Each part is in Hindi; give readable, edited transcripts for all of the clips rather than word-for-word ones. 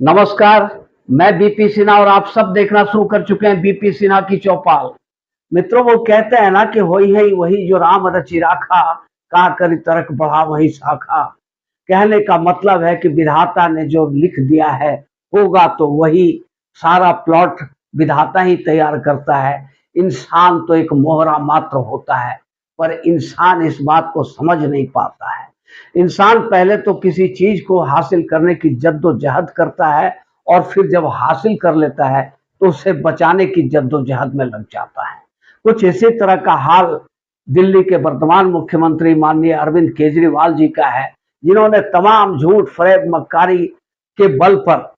नमस्कार। मैं बीपी सिन्हा और आप सब देखना शुरू कर चुके हैं बीपी सिन्हा की चौपाल। मित्रों, वो कहते हैं ना कि होई है वही जो राम रचि राखा, का करी तर्क बढ़ा वही शाखा। कहने का मतलब है कि विधाता ने जो लिख दिया है होगा तो वही, सारा प्लॉट विधाता ही तैयार करता है। इंसान तो एक मोहरा मात्र होता है, पर इंसान इस बात को समझ नहीं पाता है। इंसान पहले तो किसी चीज को हासिल करने की जद्दोजहद करता है, और फिर जब हासिल कर लेता है तो उसे बचाने की जद्दोजहद में लग जाता है। कुछ इसी तरह का हाल दिल्ली के वर्तमान मुख्यमंत्री माननीय अरविंद केजरीवाल जी का है, जिन्होंने तमाम झूठ फरेब मक्कारी के बल पर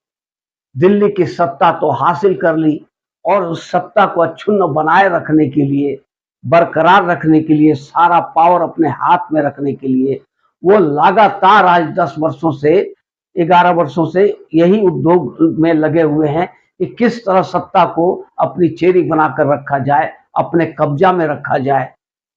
दिल्ली की सत्ता तो हासिल कर ली, और उस सत्ता को अक्षुण्ण बनाए रखने के लिए, बरकरार रखने के लिए, सारा पावर अपने हाथ में रखने के लिए वो लगातार आज 10 वर्षों से, 11 वर्षों से यही उद्योग में लगे हुए हैं कि किस तरह सत्ता को अपनी चेरी बनाकर रखा जाए, अपने कब्जा में रखा जाए,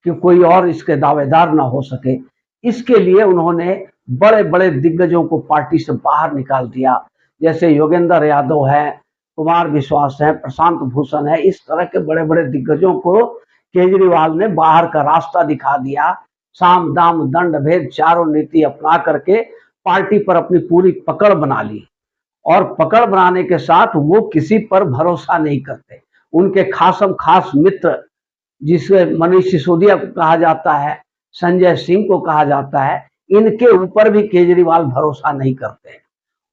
कि कोई और इसके दावेदार ना हो सके। इसके लिए उन्होंने बड़े बड़े दिग्गजों को पार्टी से बाहर निकाल दिया, जैसे योगेंद्र यादव है, कुमार विश्वास है, प्रशांत भूषण है। इस तरह के बड़े बड़े दिग्गजों को केजरीवाल ने बाहर का रास्ता दिखा दिया। साम दाम दंड भेद चारों नीति अपना करके पार्टी पर अपनी पूरी पकड़ बना ली, और पकड़ बनाने के साथ वो किसी पर भरोसा नहीं करते। उनके खासम खास मित्र, जिसे मनीष सिसोदिया को कहा जाता है, संजय सिंह को कहा जाता है, इनके ऊपर भी केजरीवाल भरोसा नहीं करते।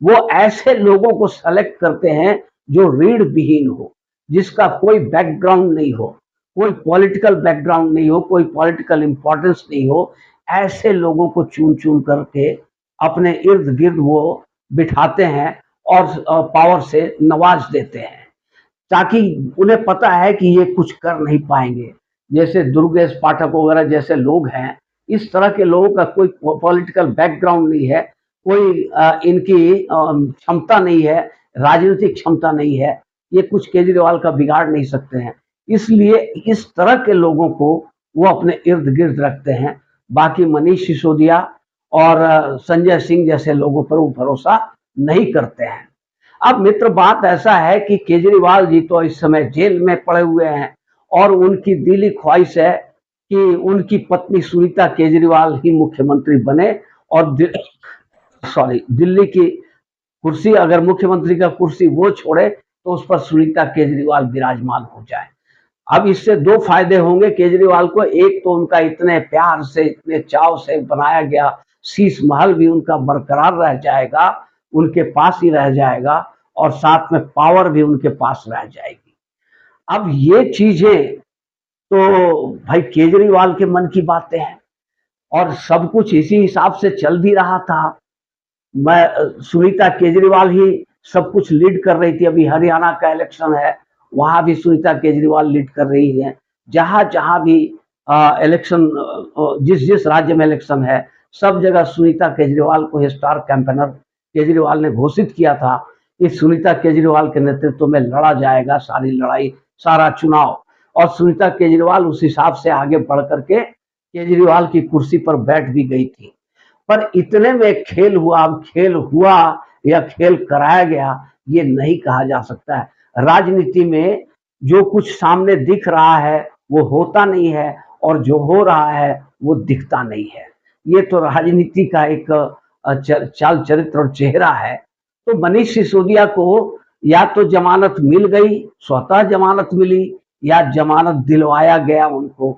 वो ऐसे लोगों को सेलेक्ट करते हैं जो रीढ़ विहीन हो, जिसका कोई बैकग्राउंड नहीं हो, कोई पॉलिटिकल बैकग्राउंड नहीं हो, कोई पॉलिटिकल इंपॉर्टेंस नहीं हो। ऐसे लोगों को चुन चुन करके अपने इर्द गिर्द वो बिठाते हैं और पावर से नवाज देते हैं, ताकि उन्हें पता है कि ये कुछ कर नहीं पाएंगे। जैसे दुर्गेश पाठक वगैरह जैसे लोग हैं, इस तरह के लोगों का कोई पॉलिटिकल बैकग्राउंड नहीं है, कोई इनकी क्षमता नहीं है, राजनीतिक क्षमता नहीं है। ये कुछ केजरीवाल का बिगाड़ नहीं सकते हैं। इसलिए इस तरह के लोगों को वो अपने इर्द गिर्द रखते हैं। बाकी मनीष सिसोदिया और संजय सिंह जैसे लोगों पर वो भरोसा नहीं करते हैं। अब मित्र, बात ऐसा है कि केजरीवाल जी तो इस समय जेल में पड़े हुए हैं, और उनकी दिली ख्वाहिश है कि उनकी पत्नी सुनीता केजरीवाल ही मुख्यमंत्री बने, और दिल्ली की कुर्सी, अगर मुख्यमंत्री का कुर्सी वो छोड़े तो उस पर सुनीता केजरीवाल विराजमान हो जाए। अब इससे दो फायदे होंगे केजरीवाल को। एक तो उनका इतने प्यार से, इतने चाव से बनाया गया शीश महल भी उनका बरकरार रह जाएगा, उनके पास ही रह जाएगा, और साथ में पावर भी उनके पास रह जाएगी। अब ये चीजें तो भाई केजरीवाल के मन की बातें हैं, और सब कुछ इसी हिसाब से चल भी रहा था। मैं सुनीता केजरीवाल ही सब कुछ लीड कर रही थी। अभी हरियाणा का इलेक्शन है, वहां भी सुनीता केजरीवाल लीड कर रही है। जहां जहां भी इलेक्शन, जिस जिस राज्य में इलेक्शन है, सब जगह सुनीता केजरीवाल को स्टार कैंपेनर केजरीवाल ने घोषित किया था कि सुनीता केजरीवाल के नेतृत्व में लड़ा जाएगा सारी लड़ाई, सारा चुनाव। और सुनीता केजरीवाल उस हिसाब से आगे बढ़ करके केजरीवाल की कुर्सी पर बैठ भी गई थी। पर इतने में खेल हुआ। अब खेल हुआ या खेल कराया गया, ये नहीं कहा जा सकता है। राजनीति में जो कुछ सामने दिख रहा है वो होता नहीं है, और जो हो रहा है वो दिखता नहीं है। ये तो राजनीति का एक चाल चरित्र और चेहरा है। तो मनीष सिसोदिया को या तो जमानत मिल गई, स्वतः जमानत मिली, या जमानत दिलवाया गया उनको,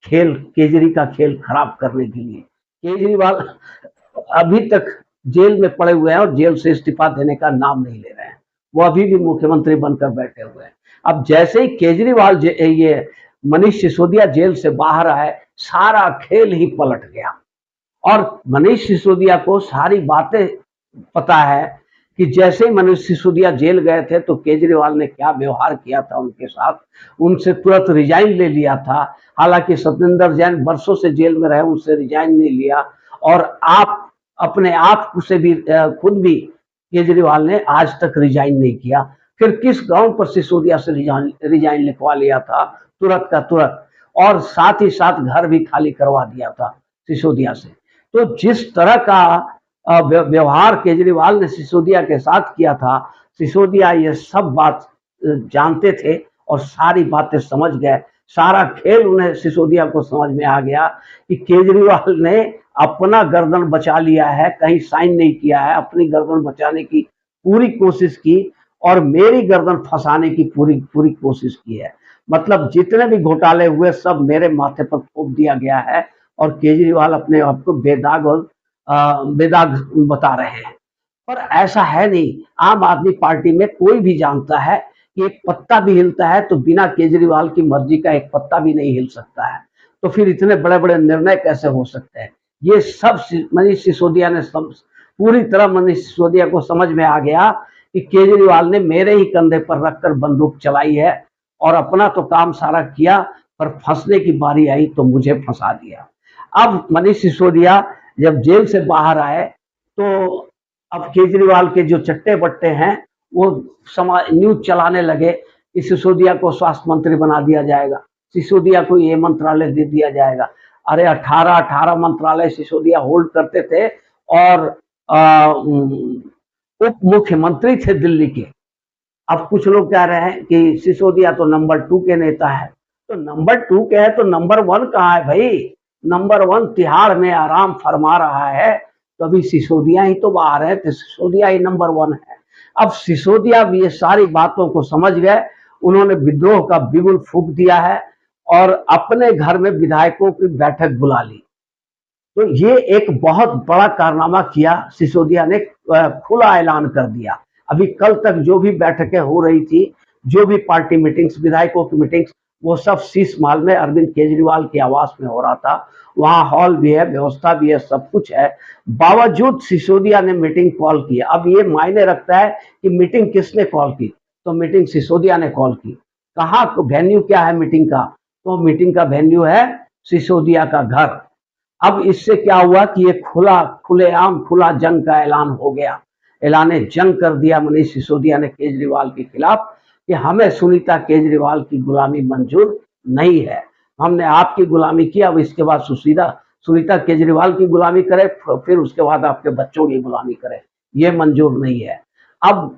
खेल केजरी का खेल खराब करने के लिए। केजरीवाल अभी तक जेल में पड़े हुए हैं, और जेल से इस्तीफा देने का नाम नहीं ले रहे हैं। वो अभी भी मुख्यमंत्री बनकर बैठे हुए हैं। अब जैसे ही केजरीवाल ये मनीष सिसोदिया जेल से बाहर आए, सारा खेल ही पलट गया। और मनीष सिसोदिया को सारी बातें पता है कि जैसे ही मनीष सिसोदिया जेल गए थे तो केजरीवाल ने क्या व्यवहार किया था उनके साथ। उनसे तुरंत रिजाइन ले लिया था। हालांकि सत्येंद्र जैन वर्षों से जेल में रहे, उनसे रिजाइन नहीं लिया। और आप अपने आप से भी खुद भी केजरीवाल ने आज तक रिजाइन नहीं किया। फिर किस ग्राउंड पर सिसोदिया से रिजाइन लिखवा लिया था तुरंत का तुरंत, और साथ ही साथ घर भी खाली करवा दिया था सिसोदिया से। तो जिस तरह का व्यवहार केजरीवाल ने सिसोदिया के साथ किया था, सिसोदिया ये सब बात जानते थे और सारी बातें समझ गए। सारा खेल उन्हें सिसोदिया को समझ में आ गया कि केजरीवाल ने अपना गर्दन बचा लिया है, कहीं साइन नहीं किया है, अपनी गर्दन बचाने की पूरी कोशिश की और मेरी गर्दन फंसाने की पूरी पूरी कोशिश की है। मतलब जितने भी घोटाले हुए सब मेरे माथे पर थोप दिया गया है और केजरीवाल अपने आप को बेदाग और बेदाग बता रहे हैं। पर ऐसा है नहीं। आम आदमी पार्टी में कोई भी जानता है कि एक पत्ता भी हिलता है तो बिना केजरीवाल की मर्जी का एक पत्ता भी नहीं हिल सकता है। तो फिर इतने बड़े-बड़े निर्णय कैसे हो सकते हैं? ये सब मनीष सिसोदिया ने पूरी तरह मनीष सिसोदिया को समझ में आ गया कि केजरीवाल ने मेरे ही कंधे पर रखकर बंदूक चलाई है और अपना तो काम सारा किया, पर फंसने की बारी आई तो मुझे फंसा दिया। अब मनीष सिसोदिया जब जेल से बाहर आए तो अब केजरीवाल के जो चट्टे बट्टे हैं वो न्यूज चलाने लगे कि सिसोदिया को स्वास्थ्य मंत्री बना दिया जाएगा, सिसोदिया को ये मंत्रालय दे दिया जाएगा। अरे 18 मंत्रालय सिसोदिया होल्ड करते थे और उप मुख्यमंत्री थे दिल्ली के। अब कुछ लोग कह रहे हैं कि सिसोदिया तो नंबर 2 के नेता है। तो नंबर 2 के है तो नंबर 1 कहाँ है भाई? नंबर 1 तिहाड़ में आराम फरमा रहा है, तो अभी सिसोदिया ही तो बाहर है, तो सिसोदिया ही नंबर 1 है। अब सिसोदिया भी ये सारी बातों को समझ गए, उन्होंने विद्रोह का बिगुल फूंक दिया है और अपने घर में विधायकों की बैठक बुला ली। तो ये एक बहुत बड़ा कारनामा किया सिसोदिया ने, खुला ऐलान कर दिया। अभी कल तक जो भी बैठकें हो रही थी, जो भी पार्टी मीटिंग्स, विधायकों की मीटिंग्स, वो सब शीश महल में अरविंद केजरीवाल के आवास में हो रहा था। वहां हॉल भी है, व्यवस्था भी है, सब कुछ है। बावजूद सिसोदिया ने मीटिंग कॉल की। अब ये मायने रखता है कि मीटिंग किसने कॉल की, तो मीटिंग सिसोदिया ने कॉल की। कहाँ वेन्यू क्या है मीटिंग का, तो मीटिंग का वेन्यू है सिसोदिया का घर। अब इससे क्या हुआ कि ये खुलेआम खुला जंग का ऐलान हो गया। ऐलाने जंग कर दिया मनीष सिसोदिया ने केजरीवाल के खिलाफ कि हमें सुनीता केजरीवाल की गुलामी मंजूर नहीं है। हमने आपकी गुलामी की, अब इसके बाद सुनीता केजरीवाल की गुलामी करे, फिर उसके बाद आपके बच्चों की गुलामी करे, ये मंजूर नहीं है। अब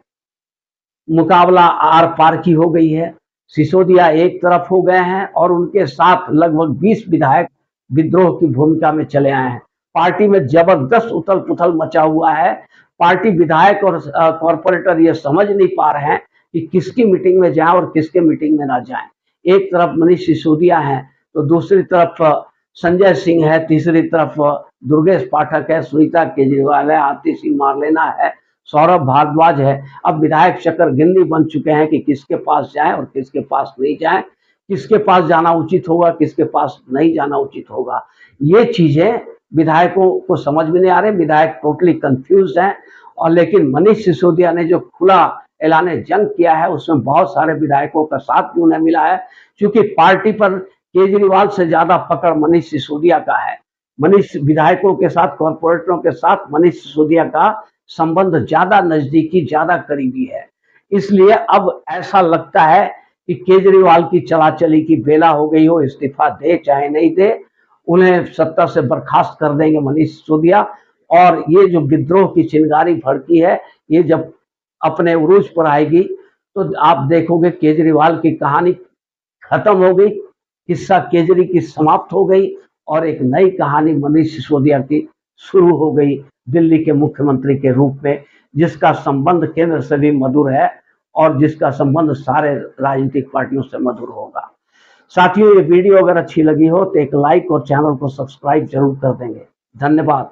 मुकाबला आर पार की हो गई है। सिसोदिया एक तरफ हो गए हैं और उनके साथ लगभग 20 विधायक विद्रोह की भूमिका में चले आए हैं। पार्टी में जबरदस्त उथल पुथल मचा हुआ है। पार्टी विधायक और कॉरपोरेटर ये समझ नहीं पा रहे हैं कि किसकी मीटिंग में जाएं और किसके मीटिंग में ना जाएं। एक तरफ मनीष सिसोदिया है तो दूसरी तरफ संजय सिंह है, तीसरी तरफ दुर्गेश पाठक है, सुनीता केजरीवाल है, आतिशी मारलेना है, सौरभ भारद्वाज है। अब विधायक चक्कर गिननी बन चुके हैं कि किसके पास जाएं और किसके पास नहीं जाएं, किसके पास जाना उचित होगा, किसके पास नहीं जाना उचित होगा। ये चीजें विधायकों को समझ में नहीं आ रहे, विधायक टोटली कंफ्यूज हैं। और लेकिन मनीष सिसोदिया ने जो खुला ऐलान जंग किया है उसमें बहुत सारे विधायकों का साथ भी उन्हें मिला है, क्योंकि पार्टी पर केजरीवाल से ज्यादा पकड़ मनीष सिसोदिया का है। मनीष विधायकों के साथ, कॉरपोरेटरों के साथ मनीष सिसोदिया का संबंध ज्यादा नजदीकी, ज्यादा करीबी है। इसलिए अब ऐसा लगता है कि केजरीवाल की चला चली की बेला हो गई हो, इस्तीफा दे चाहे नहीं दे, उन्हें सत्ता से बर्खास्त कर देंगे मनीष सिसोदिया। और ये जो विद्रोह की चिंगारी भड़की है, ये जब अपने उरूज पर आएगी तो आप देखोगे केजरीवाल की कहानी खत्म हो गई, किस्सा केजरी की समाप्त हो गई और एक नई कहानी मनीष सिसोदिया की शुरू हो गई दिल्ली के मुख्यमंत्री के रूप में, जिसका संबंध केंद्र से भी मधुर है और जिसका संबंध सारे राजनीतिक पार्टियों से मधुर होगा। साथियों, ये वीडियो अगर अच्छी लगी हो तो एक लाइक और चैनल को सब्सक्राइब जरूर कर देंगे। धन्यवाद।